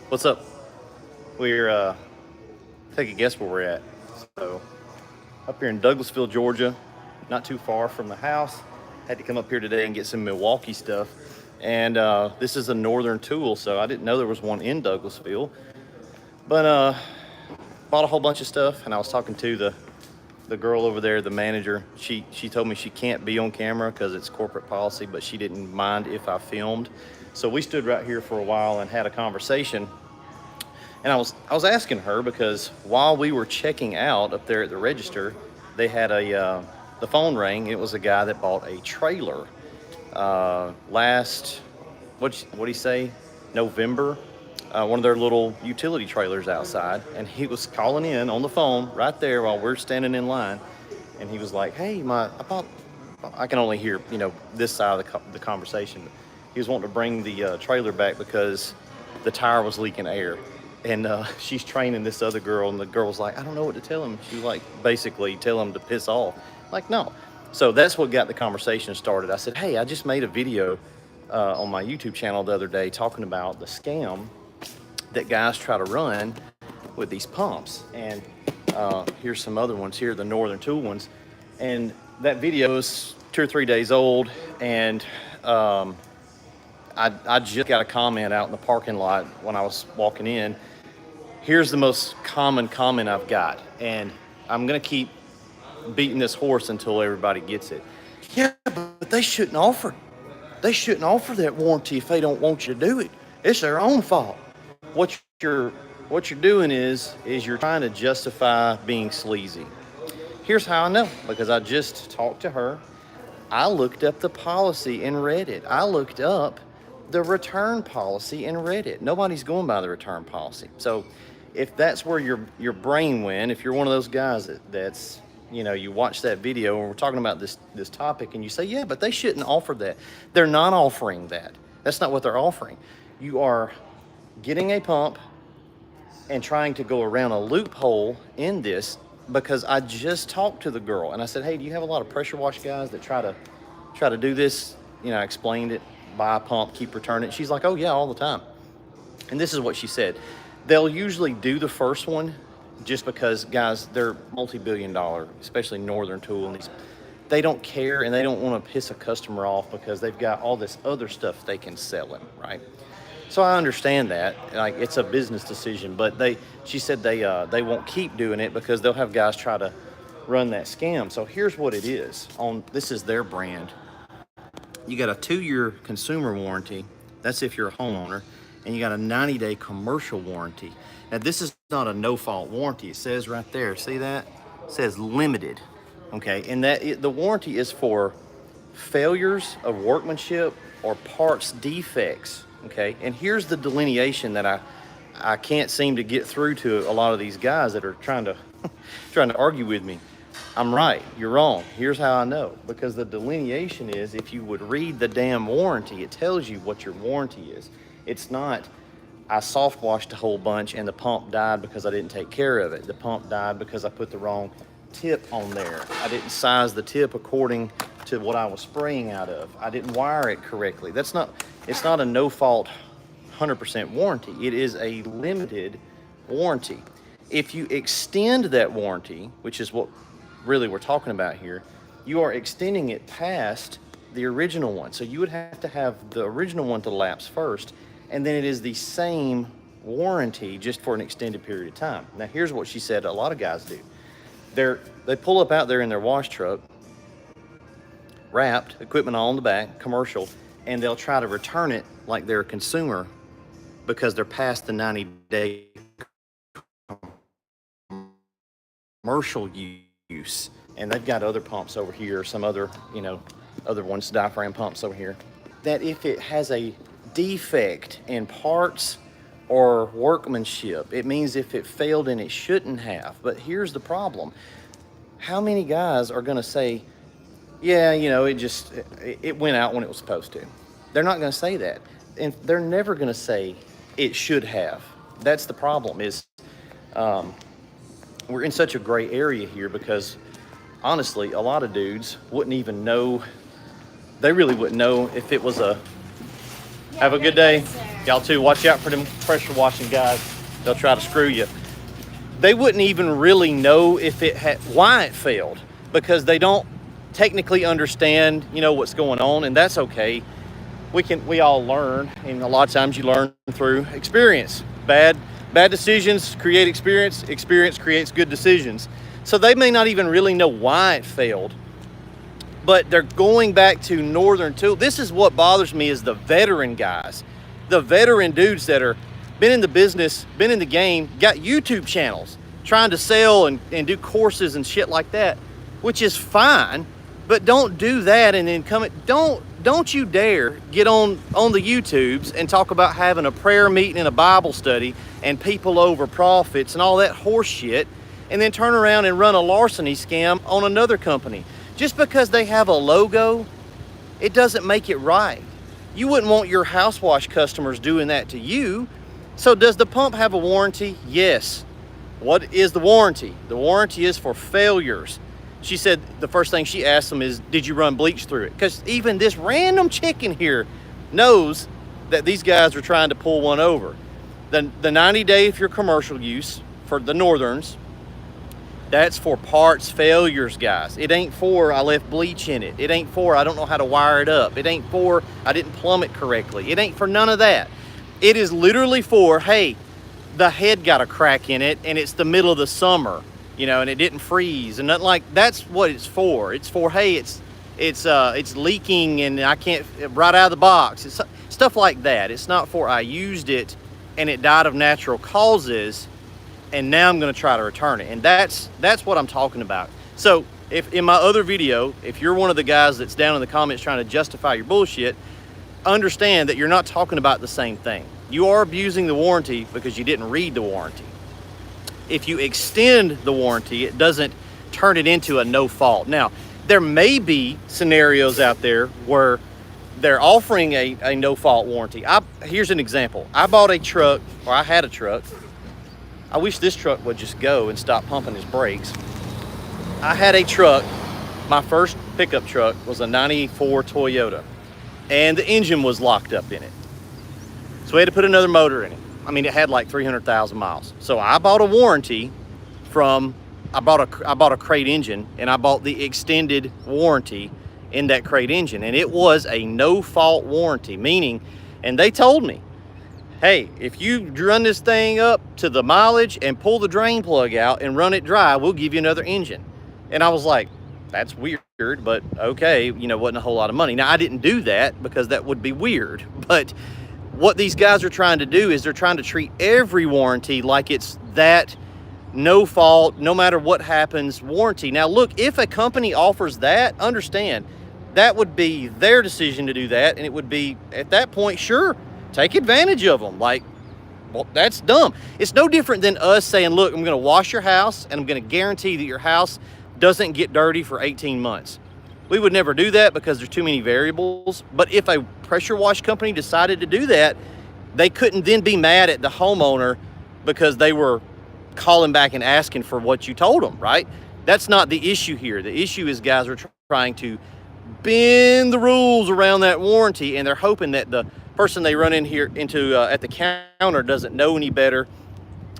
What's up? We're take a guess where we're at. So up here in Douglasville, Georgia, not too far from the house. Had to come up here today and get some Milwaukee stuff. And this is a Northern Tool, so I didn't know there was one in Douglasville. But bought a whole bunch of stuff, and I was talking to the girl over there, the manager. She told me she can't be on camera because it's corporate policy, but she didn't mind if I filmed. So we stood right here for a while and had a conversation. And I was asking her because while we were checking out up there at the register, they had the phone rang. It was a guy that bought a trailer last what'd he say, November, one of their little utility trailers outside, and he was calling in on the phone right there while we're standing in line, and he was like, "Hey, I can only hear this side of the conversation. He was wanting to bring the trailer back because the tire was leaking air." And she's training this other girl, and the girl was like, "I don't know what to tell him." She like basically tell him to piss off. Like, no. So that's what got the conversation started. I said, "Hey, I just made a video on my YouTube channel the other day talking about the scam that guys try to run with these pumps." And here's some other ones here, the Northern Tool ones. And that video is 2 or 3 days old, and I just got a comment out in the parking lot when I was walking in. Here's the most common comment I've got, and I'm gonna keep beating this horse until everybody gets it. "Yeah, but they shouldn't offer that warranty if they don't want you to do it. It's their own fault." What you're doing is you're trying to justify being sleazy. Here's how I know, because I just talked to her. I looked up the policy and read it. I looked up the return policy and read it. Nobody's going by the return policy. So if that's where your brain went, if you're one of those guys that's you watch that video and we're talking about this topic and you say, "Yeah, but they shouldn't offer that." They're not offering that. That's not what they're offering. You are getting a pump and trying to go around a loophole in this, because I just talked to the girl and I said, "Hey, do you have a lot of pressure wash guys that try to do this?" I explained it. Buy a pump, keep returning it. She's like, "Oh yeah, all the time." And this is what she said. They'll usually do the first one just because, guys, they're multi-billion dollar, especially Northern Tool, and they don't care, and they don't want to piss a customer off because they've got all this other stuff they can sell him, right? So I understand that, like, it's a business decision, but she said they won't keep doing it because they'll have guys try to run that scam. So here's what it is. This is their brand. You got a 2-year consumer warranty. That's if you're a homeowner. And you got a 90-day commercial warranty. Now, this is not a no-fault warranty. It says right there, see that? It says limited, okay? And the warranty is for failures of workmanship or parts defects, okay? And here's the delineation that I can't seem to get through to a lot of these guys that are trying to argue with me. I'm right, you're wrong. Here's how I know. Because the delineation is, if you would read the damn warranty, it tells you what your warranty is. It's not, "I soft washed a whole bunch and the pump died because I didn't take care of it. The pump died because I put the wrong tip on there. I didn't size the tip according to what I was spraying out of. I didn't wire it correctly." It's not a no-fault 100% warranty. It is a limited warranty. If you extend that warranty, which is what really we're talking about here, you are extending it past the original one. So you would have to have the original one to lapse first, and then it is the same warranty just for an extended period of time. Now, here's what she said a lot of guys do. They pull up out there in their wash truck, wrapped, equipment all in the back, commercial, and they'll try to return it like they're a consumer because they're past the 90-day commercial use. And they've got other pumps over here, some other ones, diaphragm pumps over here, that if it has a defect in parts or workmanship, it means if it failed and it shouldn't have. But here's the problem. How many guys are going to say, "Yeah, it went out when it was supposed to"? They're not going to say that. And they're never going to say it should have. That's the problem, is we're in such a gray area here because, honestly, a lot of dudes wouldn't even know. They really wouldn't know if it was a Have a good day. Y'all too. Watch out for them pressure washing guys. They'll try to screw you. They wouldn't even really know if it had why it failed because they don't technically understand, what's going on, and that's okay. We all learn, and a lot of times you learn through experience. Bad decisions create experience. Experience creates good decisions. So they may not even really know why it failed, but they're going back to Northern Tool. This is what bothers me is the veteran guys, the veteran dudes that are been in the business, been in the game, got YouTube channels, trying to sell and do courses and shit like that, which is fine, but don't do that and then don't you dare get on the YouTubes and talk about having a prayer meeting and a Bible study and people over profits and all that horse shit, and then turn around and run a larceny scam on another company. Just because they have a logo, it doesn't make it right. You wouldn't want your house wash customers doing that to you. So does the pump have a warranty? Yes. What is the warranty? The warranty is for failures. She said the first thing she asked them is, did you run bleach through it? Because even this random chicken here knows that these guys are trying to pull one over. The 90-day if you're commercial use for the Northerns, that's for parts failures, guys. It ain't for I left bleach in it. It ain't for I don't know how to wire it up. It ain't for I didn't plumb it correctly. It ain't for none of that. It is literally for, hey, the head got a crack in it and it's the middle of the summer, and it didn't freeze and nothing like that's what it's for. It's for, hey, it's leaking and I can't right out of the box. It's stuff like that. It's not for I used it and it died of natural causes and now I'm going to try to return it. And that's what I'm talking about. So if in my other video, if you're one of the guys that's down in the comments trying to justify your bullshit, understand that you're not talking about the same thing. You are abusing the warranty because you didn't read the warranty. If you extend the warranty, it doesn't turn it into a no fault. Now, there may be scenarios out there where they're offering a no fault warranty. Here's an example. I bought a truck, or I had a truck. I wish this truck would just go and stop pumping his brakes. I had a truck. My first pickup truck was a 94 Toyota, and the engine was locked up in it. So we had to put another motor in it. I mean, it had like 300,000 miles. So I bought a warranty I bought a crate engine, and I bought the extended warranty in that crate engine. And it was a no fault warranty, meaning, and they told me, hey, if you run this thing up to the mileage and pull the drain plug out and run it dry, we'll give you another engine. And I was like, that's weird, but okay, wasn't a whole lot of money. Now, I didn't do that because that would be weird, but what these guys are trying to do is they're trying to treat every warranty like it's that no fault, no matter what happens warranty. Now, look, if a company offers that, understand, that would be their decision to do that, and it would be, at that point, sure, take advantage of them. Like, well, that's dumb. It's no different than us saying, look, I'm going to wash your house, and I'm going to guarantee that your house doesn't get dirty for 18 months. We would never do that because there's too many variables. But if a pressure wash company decided to do that, they couldn't then be mad at the homeowner because they were calling back and asking for what you told them, right? That's not the issue here. The issue is guys are trying to bend the rules around that warranty, and they're hoping that the person they run into at the counter doesn't know any better.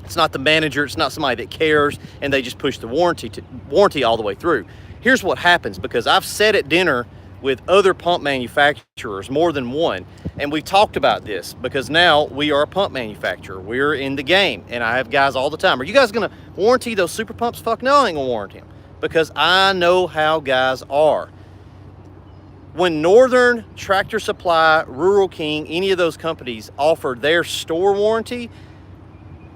It's not the manager, it's not somebody that cares, and they just push the warranty all the way through. Here's what happens, because I've sat at dinner with other pump manufacturers, more than one, and we've talked about this because now we are a pump manufacturer. We're in the game, and I have guys all the time. Are you guys gonna warranty those super pumps? Fuck no, I ain't gonna warranty them because I know how guys are. When Northern, Tractor Supply, Rural King, any of those companies offer their store warranty,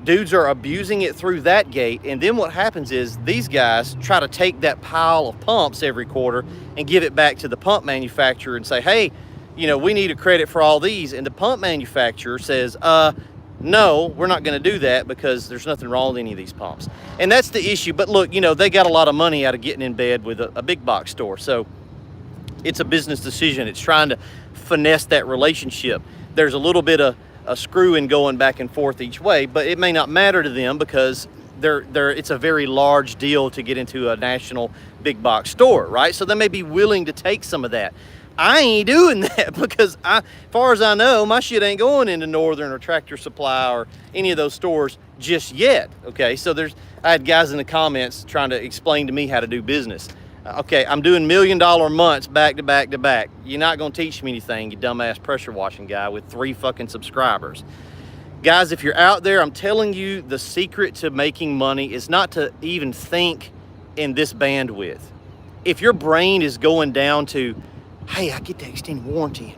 dudes are abusing it through that gate, and then what happens is these guys try to take that pile of pumps every quarter and give it back to the pump manufacturer and say, hey, we need a credit for all these, and the pump manufacturer says, no, we're not going to do that because there's nothing wrong with any of these pumps. And that's the issue. But look, they got a lot of money out of getting in bed with a big box store, so it's a business decision. It's trying to finesse that relationship. There's a little bit of a screwing going back and forth each way, but it may not matter to them because it's a very large deal to get into a national big box store, right? So they may be willing to take some of that. I ain't doing that because as far as I know, my shit ain't going into Northern or Tractor Supply or any of those stores just yet. Okay, so I had guys in the comments trying to explain to me how to do business. Okay, I'm doing $1 million months back to back to back. You're not gonna teach me anything, you dumbass pressure washing guy with 3 fucking subscribers. Guys, if you're out there, I'm telling you, the secret to making money is not to even think in this bandwidth. If your brain is going down to, hey, I get the extended warranty.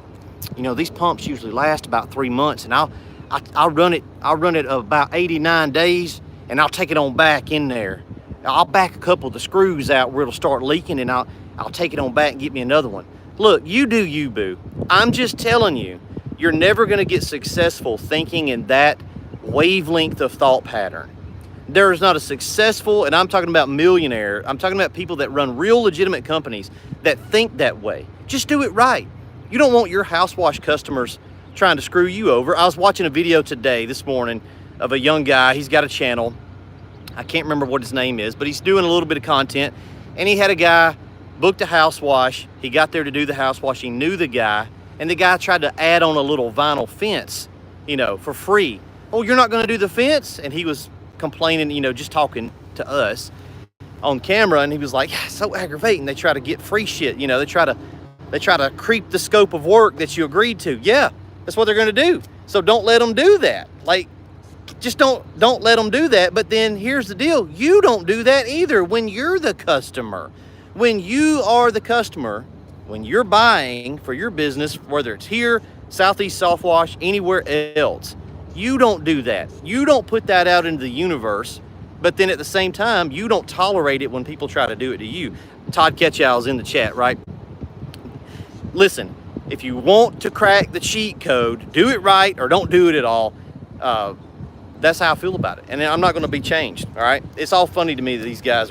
You know, these pumps usually last about 3 months, and I'll run it about 89 days, and I'll take it on back in there. I'll back a couple of the screws out where it'll start leaking, and I'll take it on back and get me another one. Look, you do you, boo. I'm just telling you, you're never gonna get successful thinking in that wavelength of thought pattern. There is not a successful, and I'm talking about millionaire, I'm talking about people that run real legitimate companies that think that way. Just do it right. You don't want your house wash customers trying to screw you over. I was watching a video this morning, of a young guy. He's got a channel. I can't remember what his name is, but he's doing a little bit of content. And he had a guy booked a house wash. He got there to do the house wash. He knew the guy, and the guy tried to add on a little vinyl fence, for free. Oh, you're not going to do the fence? And he was complaining, just talking to us on camera, and he was like, yeah, so aggravating. They try to get free shit. They try to creep the scope of work that you agreed to. Yeah, that's what they're going to do. So don't let them do that. Like, just don't let them do that. But then here's the deal. You don't do that either when you're the customer. When you are the customer, when you're buying for your business, whether it's here, Southeast Softwash, anywhere else, you don't do that. You don't put that out into the universe, but then at the same time, you don't tolerate it when people try to do it to you. Todd Ketchow's in the chat, right? Listen, if you want to crack the cheat code, do it right or don't do it at all. That's how I feel about it, and I'm not going to be changed. All right, it's all funny to me that these guys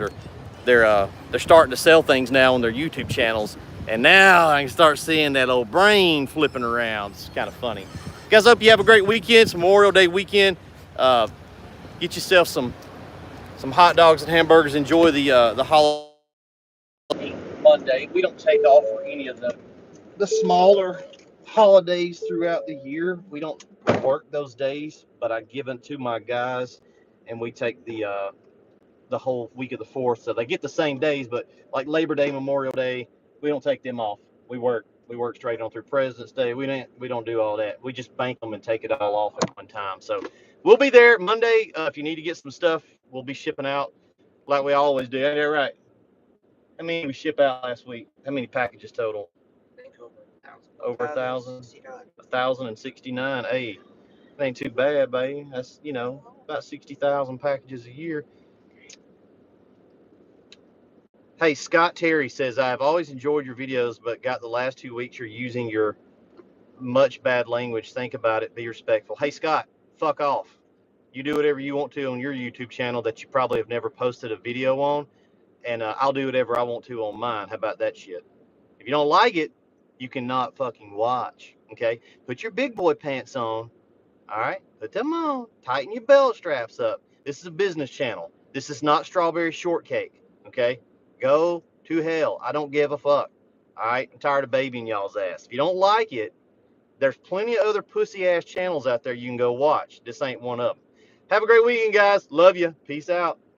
they're starting to sell things now on their YouTube channels, and now I can start seeing that old brain flipping around. It's kind of funny. Guys, hope you have a great weekend. It's Memorial Day weekend. Get yourself some hot dogs and hamburgers. Enjoy the holiday Monday. We don't take off for any of the smaller holidays throughout the year. We don't work those days, but I give them to my guys, and we take the whole week of the 4th, so they get the same days. But like Labor Day, Memorial Day, we don't take them off. We work straight on through President's Day. We don't do all that. We just bank them and take it all off at one time. So we'll be there Monday. If you need to get some stuff, we'll be shipping out like we always do. Ain't that right? How many we ship out last week? How many packages total? Over 1,000. 1,069. Hey, it ain't too bad, baby. That's about 60,000 packages a year. Hey, Scott Terry says, I've always enjoyed your videos, but got the last 2 weeks you're using your much bad language. Think about it. Be respectful. Hey, Scott, fuck off. You do whatever you want to on your YouTube channel that you probably have never posted a video on, and I'll do whatever I want to on mine. How about that shit? If you don't like it, you cannot fucking watch, okay? Put your big boy pants on, all right? Put them on. Tighten your belt straps up. This is a business channel. This is not strawberry shortcake, okay? Go to hell. I don't give a fuck, all right? I'm tired of babying y'all's ass. If you don't like it, there's plenty of other pussy-ass channels out there you can go watch. This ain't one of them. Have a great weekend, guys. Love you. Peace out.